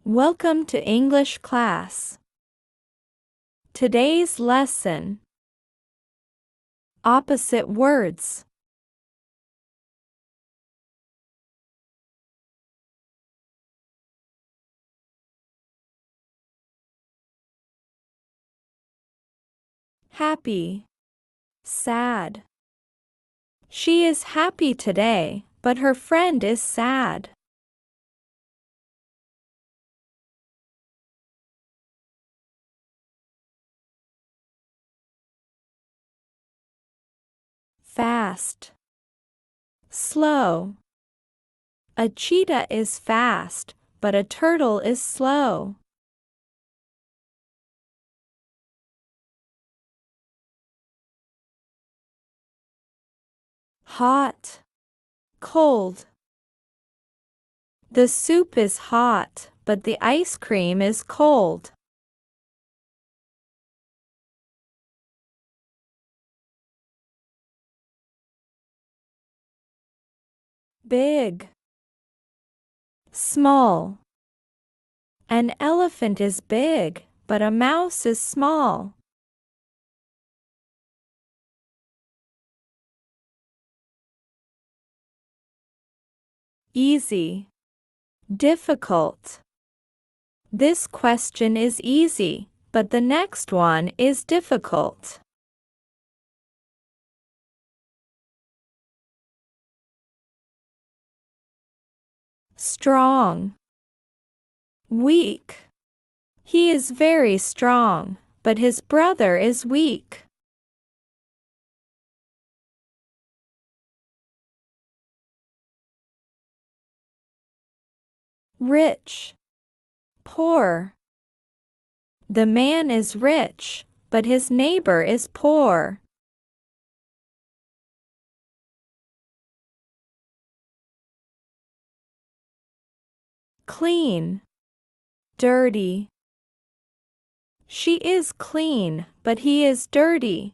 Welcome to English class. Today's lesson: opposite words. Happy, sad. She is happy today, but her friend is sad. Fast, slow. A cheetah is fast, but a turtle is slow. Hot, cold. The soup is hot, but the ice cream is cold. Big, small. An elephant is big, but a mouse is small. Easy, difficult. This question is easy, but the next one is difficult. Strong, weak. He is very strong, but his brother is weak. Rich, poor. The man is rich, but his neighbor is poor. Clean, dirty. She is clean, but he is dirty.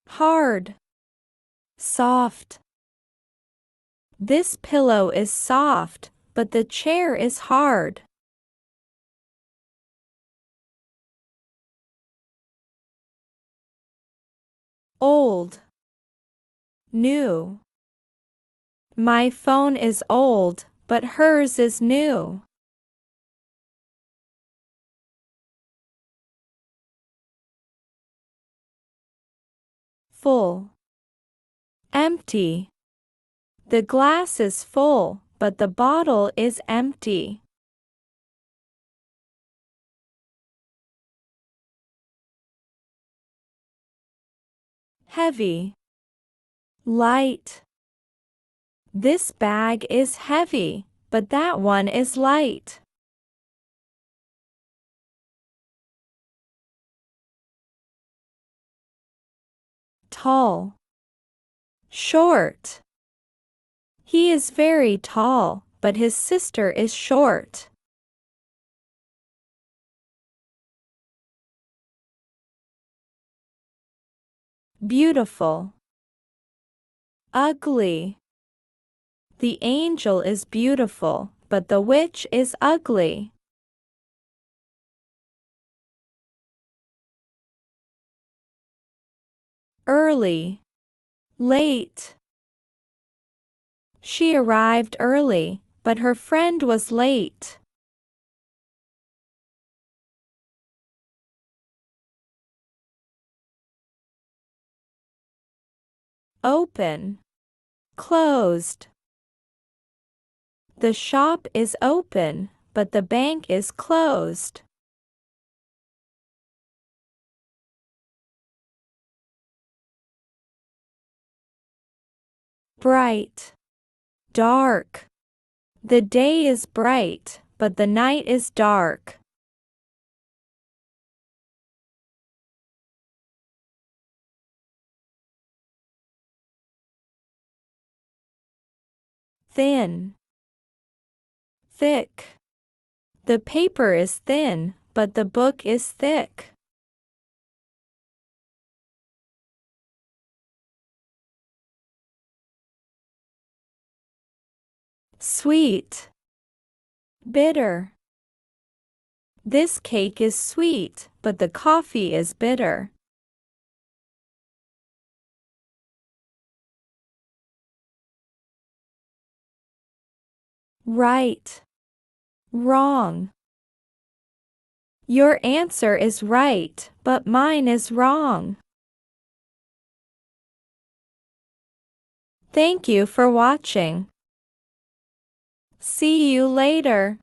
Hard, soft. This pillow is soft, but the chair is hard. Old, new. My phone is old, but hers is new. Full, empty. The glass is full, but the bottle is empty. Heavy, light. This bag is heavy, but that one is light. Tall, short. He is very tall, but his sister is short. Beautiful, ugly. The angel is beautiful, but the witch is ugly. Early, late. She arrived early, but her friend was late. Open, closed. The shop is open, but the bank is closed. Bright, dark. The day is bright, but the night is dark. Thin, thick. The paper is thin, but the book is thick. Sweet. Bitter. This cake is sweet, but the coffee is bitter. Right. Wrong. Your answer is right, but mine is wrong. Thank you for watching. See you later.